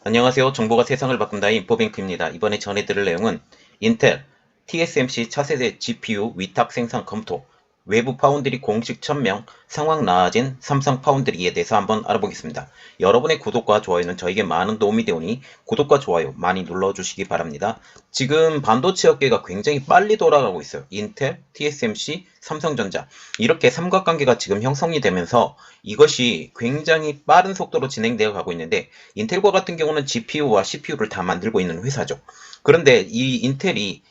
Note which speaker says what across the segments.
Speaker 1: 안녕하세요. 정보가 세상을 바꾼다의 인포뱅크입니다. 이번에 전해드릴 내용은 인텔 TSMC 차세대 GPU 위탁 생산 검토, 외부 파운드리 공식 천명, 상황 나아진 삼성 파운드리에 대해서 한번 알아보겠습니다. 여러분의 구독과 좋아요는 저에게 많은 도움이 되오니 구독과 좋아요 많이 눌러주시기 바랍니다. 지금 반도체 업계가 굉장히 빨리 돌아가고 있어요. 인텔, TSMC, 삼성전자 이렇게 삼각관계가 지금 형성이 되면서 이것이 굉장히 빠른 속도로 진행되어 가고 있는데 인텔과 같은 경우는 GPU와 CPU를 다 만들고 있는 회사죠. 그런데 이 인텔이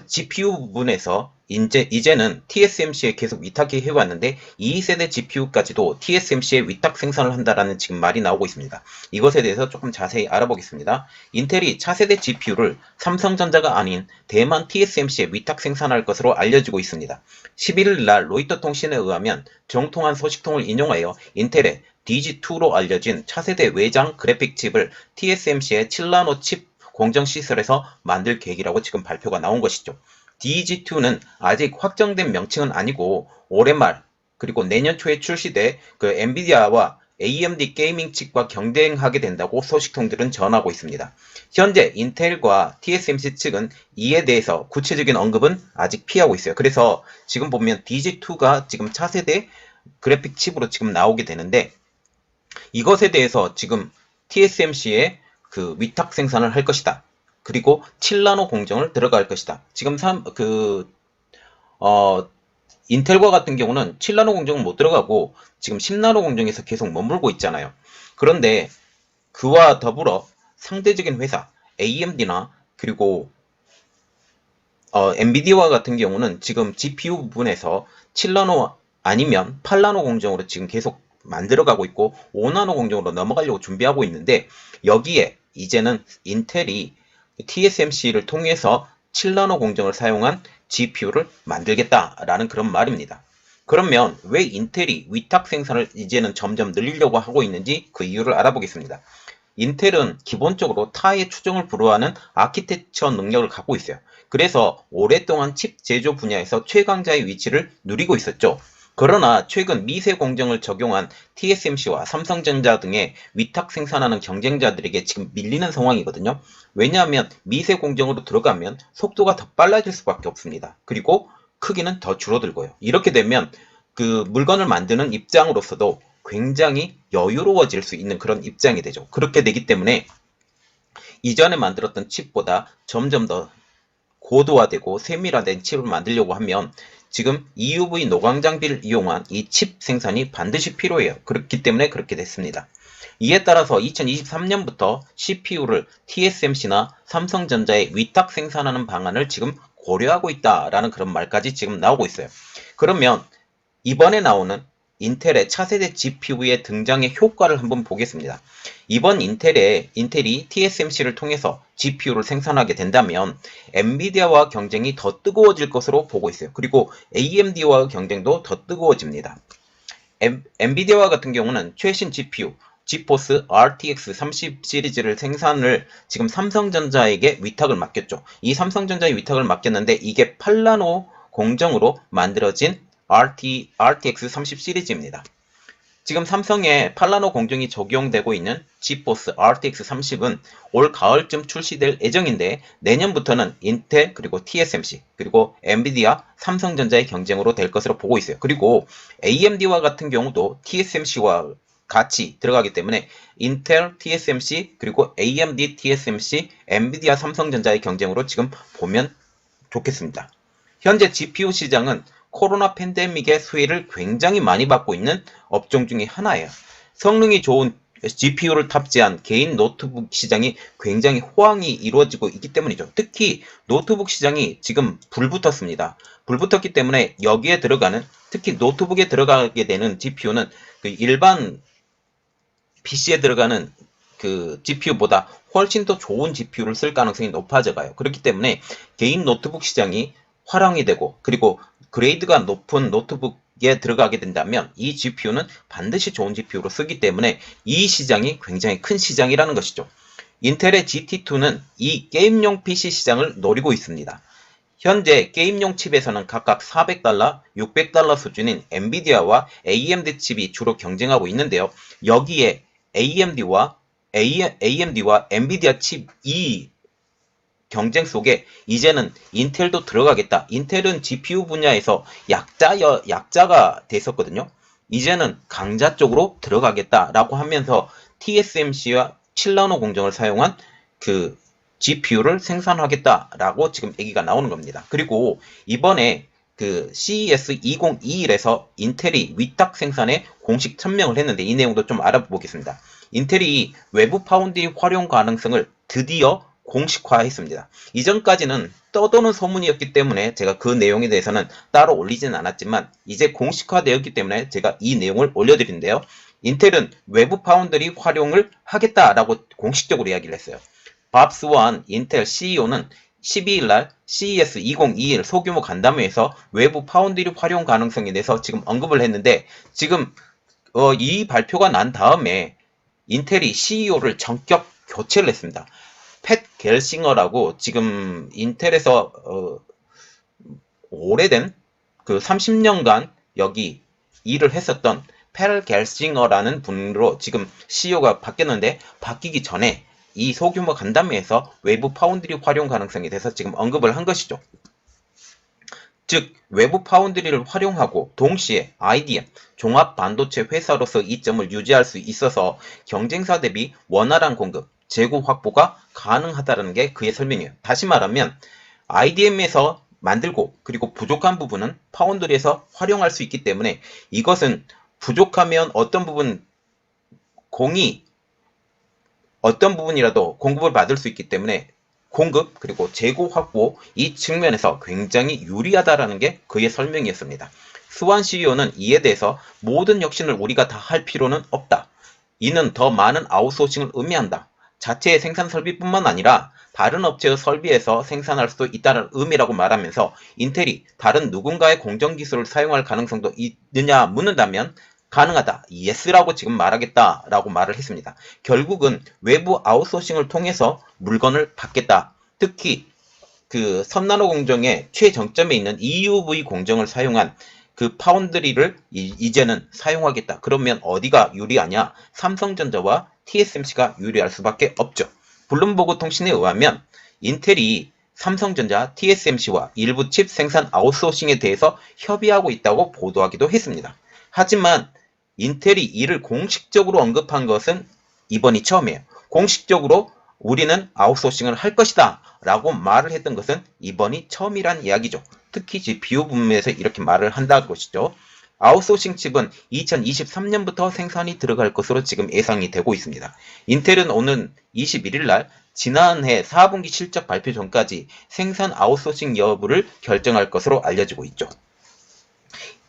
Speaker 1: GPU 부분에서 이제는 TSMC에 계속 위탁이 해왔는데 2세대 GPU까지도 TSMC에 위탁 생산을 한다라는 지금 말이 나오고 있습니다. 이것에 대해서 조금 자세히 알아보겠습니다. 인텔이 차세대 GPU를 삼성전자가 아닌 대만 TSMC에 위탁 생산할 것으로 알려지고 있습니다. 11일 날 로이터 통신에 의하면 정통한 소식통을 인용하여 인텔의 DG2로 알려진 차세대 외장 그래픽 칩을 TSMC의 7나노 칩 공정 시설에서 만들 계획이라고 지금 발표가 나온 것이죠. DG2는 아직 확정된 명칭은 아니고 올해 말 그리고 내년 초에 출시돼 그 엔비디아와 AMD 게이밍 칩과 경쟁하게 된다고 소식통들은 전하고 있습니다. 현재 인텔과 TSMC 측은 이에 대해서 구체적인 언급은 아직 피하고 있어요. 그래서 지금 보면 DG2가 지금 차세대 그래픽 칩으로 지금 나오게 되는데 이것에 대해서 지금 TSMC의 그 위탁 생산을 할 것이다. 그리고 7나노 공정을 들어갈 것이다. 지금 어, 인텔과 같은 경우는 7나노 공정은 못 들어가고 지금 10나노 공정에서 계속 머물고 있잖아요. 그런데 그와 더불어 상대적인 회사 AMD나 그리고 엔비디아 같은 경우는 지금 GPU 부분에서 7나노 아니면 8나노 공정으로 지금 계속 만들어가고 있고 5나노 공정으로 넘어가려고 준비하고 있는데 여기에 이제는 인텔이 TSMC를 통해서 7나노 공정을 사용한 GPU를 만들겠다라는 그런 말입니다. 그러면 왜 인텔이 위탁 생산을 이제는 점점 늘리려고 하고 있는지 그 이유를 알아보겠습니다. 인텔은 기본적으로 타의 추종을 불허하는 아키텍처 능력을 갖고 있어요. 그래서 오랫동안 칩 제조 분야에서 최강자의 위치를 누리고 있었죠. 그러나 최근 미세 공정을 적용한 TSMC와 삼성전자 등의 위탁 생산하는 경쟁자들에게 지금 밀리는 상황이거든요. 왜냐하면 미세 공정으로 들어가면 속도가 더 빨라질 수밖에 없습니다. 그리고 크기는 더 줄어들고요. 이렇게 되면 그 물건을 만드는 입장으로서도 굉장히 여유로워질 수 있는 그런 입장이 되죠. 그렇게 되기 때문에 이전에 만들었던 칩보다 점점 더 고도화되고 세밀화된 칩을 만들려고 하면 지금 EUV 노광 장비를 이용한 이 칩 생산이 반드시 필요해요. 그렇기 때문에 그렇게 됐습니다. 이에 따라서 2023년부터 CPU를 TSMC나 삼성전자에 위탁 생산하는 방안을 지금 고려하고 있다라는 그런 말까지 지금 나오고 있어요. 그러면 이번에 나오는 인텔의 차세대 GPU의 등장의 효과를 한번 보겠습니다. 이번 인텔이 TSMC를 통해서 GPU를 생산하게 된다면 엔비디아와 경쟁이 더 뜨거워질 것으로 보고 있어요. 그리고 AMD와 경쟁도 더 뜨거워집니다. 엔비디아와 같은 경우는 최신 GPU 지포스 RTX 30 시리즈를 생산을 지금 삼성전자에게 위탁을 맡겼죠. 이 삼성전자에 위탁을 맡겼는데 이게 8나노 공정으로 만들어진 RTX 30 시리즈입니다. 지금 삼성의 8나노 공정이 적용되고 있는 지포스 RTX 30은 올 가을쯤 출시될 예정인데 내년부터는 인텔 그리고 TSMC 그리고 엔비디아, 삼성전자의 경쟁으로 될 것으로 보고 있어요. 그리고 AMD와 같은 경우도 TSMC와 같이 들어가기 때문에 인텔, TSMC 그리고 AMD, TSMC, 엔비디아, 삼성전자의 경쟁으로 지금 보면 좋겠습니다. 현재 GPU 시장은 코로나 팬데믹의 수혜를 굉장히 많이 받고 있는 업종 중에 하나예요. 성능이 좋은 GPU를 탑재한 개인 노트북 시장이 굉장히 호황이 이루어지고 있기 때문이죠. 특히 노트북 시장이 지금 불붙었습니다. 불붙었기 때문에 여기에 들어가는 특히 노트북에 들어가게 되는 GPU는 그 일반 PC에 들어가는 그 GPU보다 훨씬 더 좋은 GPU를 쓸 가능성이 높아져 가요. 그렇기 때문에 개인 노트북 시장이 활용이 되고 그리고 그레이드가 높은 노트북에 들어가게 된다면 이 GPU는 반드시 좋은 GPU로 쓰기 때문에 이 시장이 굉장히 큰 시장이라는 것이죠. 인텔의 GT2는 이 게임용 PC 시장을 노리고 있습니다. 현재 게임용 칩에서는 각각 $400, $600 수준인 엔비디아와 AMD 칩이 주로 경쟁하고 있는데요. 여기에 AMD와 AMD와 엔비디아 칩 이 경쟁 속에 이제는 인텔도 들어가겠다. 인텔은 GPU 분야에서 약자가 됐었거든요. 이제는 강자 쪽으로 들어가겠다라고 하면서 TSMC와 7나노 공정을 사용한 그 GPU를 생산하겠다라고 지금 얘기가 나오는 겁니다. 그리고 이번에 그 CES 2021에서 인텔이 위탁 생산에 공식 천명을 했는데 이 내용도 좀 알아보겠습니다. 인텔이 외부 파운드리 활용 가능성을 드디어 공식화했습니다. 이전까지는 떠도는 소문이었기 때문에 제가 그 내용에 대해서는 따로 올리지는 않았지만 이제 공식화되었기 때문에 제가 이 내용을 올려드린데요. 인텔은 외부 파운드리 활용을 하겠다라고 공식적으로 이야기를 했어요. 밥 스완 인텔 CEO는 12일날 CES 2021 소규모 간담회에서 외부 파운드리 활용 가능성에 대해서 지금 언급을 했는데 지금 이 발표가 난 다음에 인텔이 CEO를 전격 교체를 했습니다. 팻 겔싱어라고 지금 인텔에서 오래된 그 30년간 여기 일을 했었던 팻 겔싱어라는 분으로 지금 CEO가 바뀌었는데 바뀌기 전에 이 소규모 간담회에서 외부 파운드리 활용 가능성에 대해서 지금 언급을 한 것이죠. 즉 외부 파운드리를 활용하고 동시에 IDM 종합 반도체 회사로서 이점을 유지할 수 있어서 경쟁사 대비 원활한 공급, 재고 확보가 가능하다는 게 그의 설명이에요. 다시 말하면 IDM에서 만들고 그리고 부족한 부분은 파운드리에서 활용할 수 있기 때문에 이것은 부족하면 어떤 부분이라도 공급을 받을 수 있기 때문에 공급 그리고 재고 확보 이 측면에서 굉장히 유리하다라는 게 그의 설명이었습니다. 스완 CEO는 이에 대해서 모든 혁신을 우리가 다 할 필요는 없다. 이는 더 많은 아웃소싱을 의미한다. 자체의 생산 설비뿐만 아니라 다른 업체의 설비에서 생산할 수도 있다는 의미라고 말하면서 인텔이 다른 누군가의 공정 기술을 사용할 가능성도 있느냐 묻는다면 가능하다. 예스라고 지금 말하겠다라고 말을 했습니다. 결국은 외부 아웃소싱을 통해서 물건을 받겠다. 특히 그 선나노 공정의 최정점에 있는 EUV 공정을 사용한 그 파운드리를 이제는 사용하겠다. 그러면 어디가 유리하냐? 삼성전자와 TSMC가 유리할 수밖에 없죠. 블룸버그 통신에 의하면 인텔이 삼성전자, TSMC와 일부 칩 생산 아웃소싱에 대해서 협의하고 있다고 보도하기도 했습니다. 하지만 인텔이 이를 공식적으로 언급한 것은 이번이 처음이에요. 공식적으로 우리는 아웃소싱을 할 것이다 라고 말을 했던 것은 이번이 처음이란 이야기죠. 특히 GPU 부분에서 이렇게 말을 한다는 것이죠. 아웃소싱 칩은 2023년부터 생산이 들어갈 것으로 지금 예상이 되고 있습니다. 인텔은 오는 21일 날 지난해 4분기 실적 발표 전까지 생산 아웃소싱 여부를 결정할 것으로 알려지고 있죠.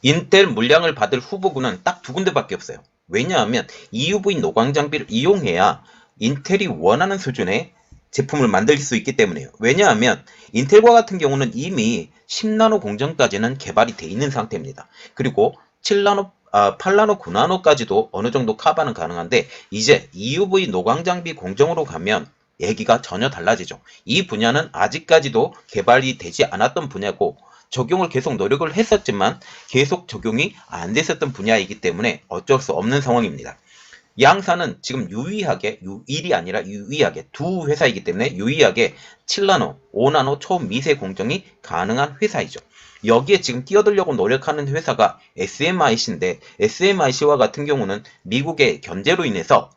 Speaker 1: 인텔 물량을 받을 후보군은 딱 두 군데밖에 없어요. 왜냐하면 EUV 노광 장비를 이용해야 인텔이 원하는 수준의 제품을 만들 수 있기 때문이에요. 왜냐하면 인텔과 같은 경우는 이미 10나노 공정까지는 개발이 돼 있는 상태입니다. 그리고 7나노, 8나노, 9나노까지도 어느 정도 커버는 가능한데 이제 EUV 노광 장비 공정으로 가면 얘기가 전혀 달라지죠. 이 분야는 아직까지도 개발이 되지 않았던 분야고 적용을 계속 노력을 했었지만 계속 적용이 안 됐었던 분야이기 때문에 어쩔 수 없는 상황입니다. 양사는 지금 유일이 아니라 유의하게 두 회사이기 때문에 유의하게 7나노, 5나노 초미세 공정이 가능한 회사이죠. 여기에 지금 뛰어들려고 노력하는 회사가 SMIC인데 SMIC와 같은 경우는 미국의 견제로 인해서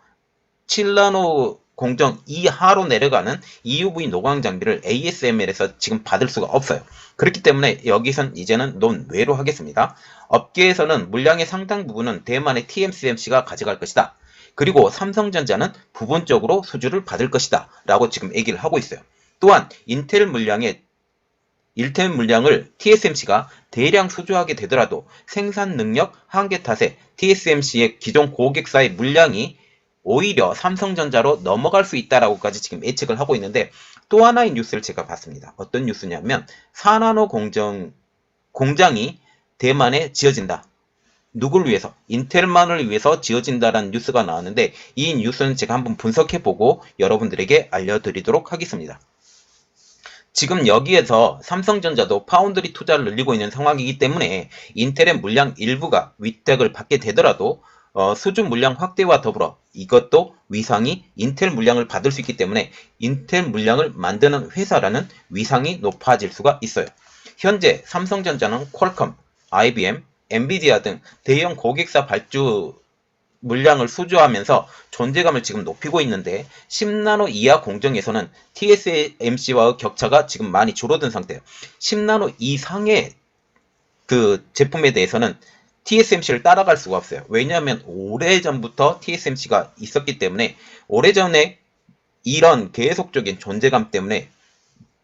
Speaker 1: 7나노 공정 이하로 내려가는 EUV 노광 장비를 ASML에서 지금 받을 수가 없어요. 그렇기 때문에 여기선 이제는 논외로 하겠습니다. 업계에서는 물량의 상당 부분은 대만의 TSMC가 가져갈 것이다. 그리고 삼성전자는 부분적으로 수주를 받을 것이다. 라고 지금 얘기를 하고 있어요. 또한 인텔 물량을 TSMC가 대량 수주하게 되더라도 생산 능력 한계 탓에 TSMC의 기존 고객사의 물량이 오히려 삼성전자로 넘어갈 수 있다라고까지 지금 예측을 하고 있는데 또 하나의 뉴스를 제가 봤습니다. 어떤 뉴스냐면 4나노 공장이 대만에 지어진다. 누굴 위해서? 인텔만을 위해서 지어진다라는 뉴스가 나왔는데 이 뉴스는 제가 한번 분석해보고 여러분들에게 알려드리도록 하겠습니다. 지금 여기에서 삼성전자도 파운드리 투자를 늘리고 있는 상황이기 때문에 인텔의 물량 일부가 위탁을 받게 되더라도 수주 물량 확대와 더불어 이것도 위상이 인텔 물량을 받을 수 있기 때문에 인텔 물량을 만드는 회사라는 위상이 높아질 수가 있어요. 현재 삼성전자는 퀄컴, IBM, 엔비디아 등 대형 고객사 발주 물량을 수주하면서 존재감을 지금 높이고 있는데 10나노 이하 공정에서는 TSMC와의 격차가 지금 많이 줄어든 상태예요. 10나노 이상의 그 제품에 대해서는 TSMC를 따라갈 수가 없어요. 왜냐하면 오래전부터 TSMC가 있었기 때문에 오래전에 이런 계속적인 존재감 때문에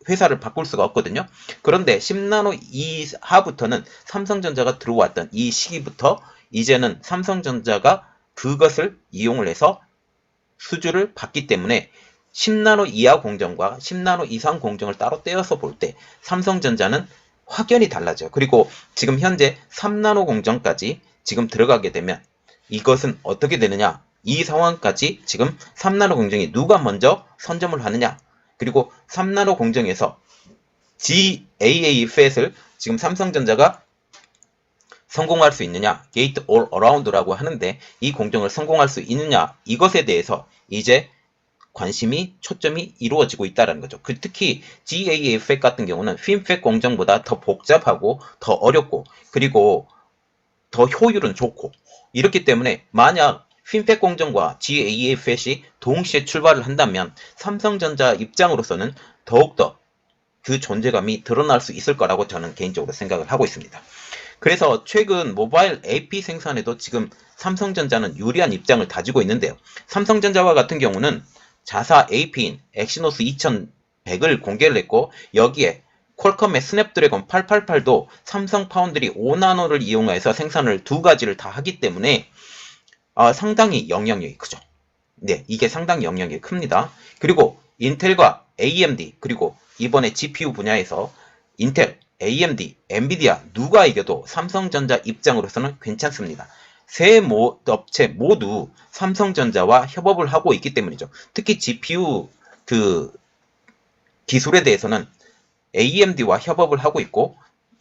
Speaker 1: 회사를 바꿀 수가 없거든요. 그런데 10나노 이하부터는 삼성전자가 들어왔던 이 시기부터 이제는 삼성전자가 그것을 이용을 해서 수주를 받기 때문에 10나노 이하 공정과 10나노 이상 공정을 따로 떼어서 볼 때 삼성전자는 확연히 달라져요. 그리고 지금 현재 3나노 공정까지 지금 들어가게 되면 이것은 어떻게 되느냐? 이 상황까지 지금 3나노 공정이 누가 먼저 선점을 하느냐? 그리고 3나노 공정에서 GAA FET을 지금 삼성전자가 성공할 수 있느냐, 게이트 올 어라운드라고 하는데 이 공정을 성공할 수 있느냐, 이것에 대해서 이제 관심이 초점이 이루어지고 있다는 거죠. 특히 GAA FET 같은 경우는 FinFET 공정보다 더 복잡하고 더 어렵고 그리고 더 효율은 좋고 이렇기 때문에 만약 FinFET 공정과 GAA FET이 동시에 출발을 한다면 삼성전자 입장으로서는 더욱더 그 존재감이 드러날 수 있을 거라고 저는 개인적으로 생각을 하고 있습니다. 그래서 최근 모바일 AP 생산에도 지금 삼성전자는 유리한 입장을 다지고 있는데요. 삼성전자와 같은 경우는 자사 AP인 엑시노스 2100을 공개를 했고 여기에 퀄컴의 스냅드래곤 888도 삼성 파운드리 5나노를 이용해서 생산을 두 가지를 다 하기 때문에 상당히 영향력이 크죠. 네, 이게 상당히 영향력이 큽니다. 그리고 인텔과 AMD 그리고 이번에 GPU 분야에서 인텔, AMD, 엔비디아 누가 이겨도 삼성전자 입장으로서는 괜찮습니다. 세 업체 모두 삼성전자와 협업을 하고 있기 때문이죠. 특히 GPU 그 기술에 대해서는 AMD와 협업을 하고 있고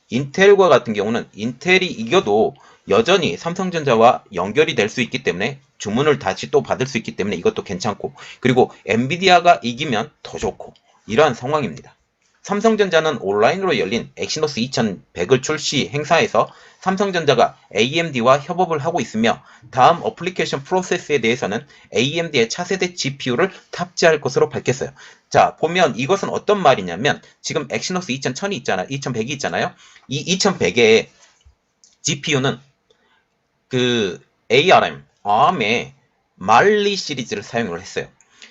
Speaker 1: 인텔과 같은 경우는 인텔이 이겨도 여전히 삼성전자와 연결이 될 수 있기 때문에 주문을 다시 또 받을 수 있기 때문에 이것도 괜찮고 그리고 엔비디아가 이기면 더 좋고 이러한 상황입니다. 삼성전자는 온라인으로 열린 엑시노스 2100을 출시 행사에서 삼성전자가 AMD와 협업을 하고 있으며 다음 어플리케이션 프로세스에 대해서는 AMD의 차세대 GPU를 탑재할 것으로 밝혔어요. 자, 보면 이것은 어떤 말이냐면 지금 엑시노스 2100이 있잖아요. 2100이 있잖아요. 이 2100의 GPU는 그 ARM의 말리 시리즈를 사용을 했어요.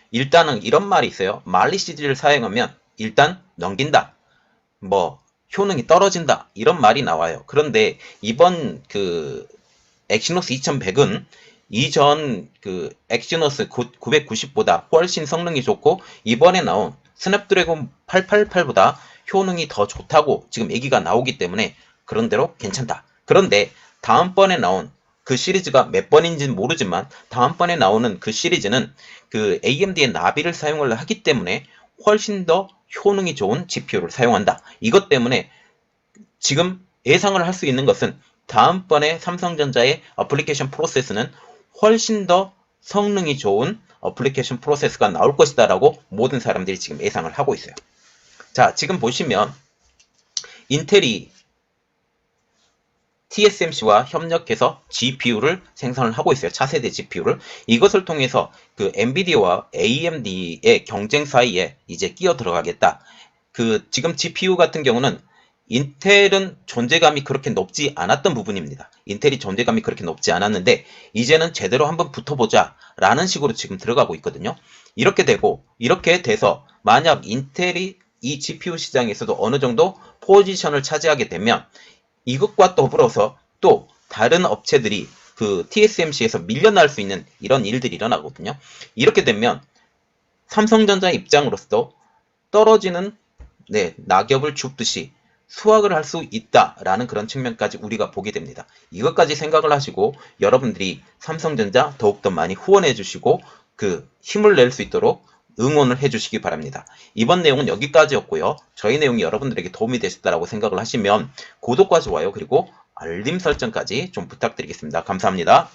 Speaker 1: 일단은 이런 말이 있어요. 말리 시리즈를 사용하면 일단 넘긴다. 효능이 떨어진다. 이런 말이 나와요. 그런데 이번 그 엑시노스 2100은 이전 그 엑시노스 990보다 훨씬 성능이 좋고 이번에 나온 스냅드래곤 888보다 효능이 더 좋다고 지금 얘기가 나오기 때문에 그런대로 괜찮다. 그런데 다음번에 나온 그 시리즈가 몇 번인지는 모르지만 다음번에 나오는 그 시리즈는 그 AMD의 나비를 사용을 하기 때문에 훨씬 더 효능이 좋은 GPU를 사용한다. 이것 때문에 지금 예상을 할 수 있는 것은 다음번에 삼성전자의 어플리케이션 프로세스는 훨씬 더 성능이 좋은 어플리케이션 프로세스가 나올 것이다 라고 모든 사람들이 지금 예상을 하고 있어요. 자, 지금 보시면 인텔이 TSMC와 협력해서 GPU를 생산을 하고 있어요. 차세대 GPU를. 이것을 통해서 그 엔비디아와 AMD의 경쟁 사이에 이제 끼어 들어가겠다. 지금 GPU 같은 경우는 인텔은 존재감이 그렇게 높지 않았던 부분입니다. 인텔이 존재감이 그렇게 높지 않았는데 이제는 제대로 한번 붙어보자 라는 식으로 지금 들어가고 있거든요. 이렇게 돼서 만약 인텔이 이 GPU 시장에서도 어느 정도 포지션을 차지하게 되면 이것과 더불어서 또 다른 업체들이 그 TSMC에서 밀려날 수 있는 이런 일들이 일어나거든요. 이렇게 되면 삼성전자 입장으로서도 떨어지는 낙엽을 줍듯이 수확을 할 수 있다라는 그런 측면까지 우리가 보게 됩니다. 이것까지 생각을 하시고 여러분들이 삼성전자 더욱더 많이 후원해 주시고 그 힘을 낼 수 있도록 응원을 해주시기 바랍니다. 이번 내용은 여기까지였고요. 저희 내용이 여러분들에게 도움이 되셨다고 생각을 하시면 구독과 좋아요 그리고 알림 설정까지 좀 부탁드리겠습니다. 감사합니다.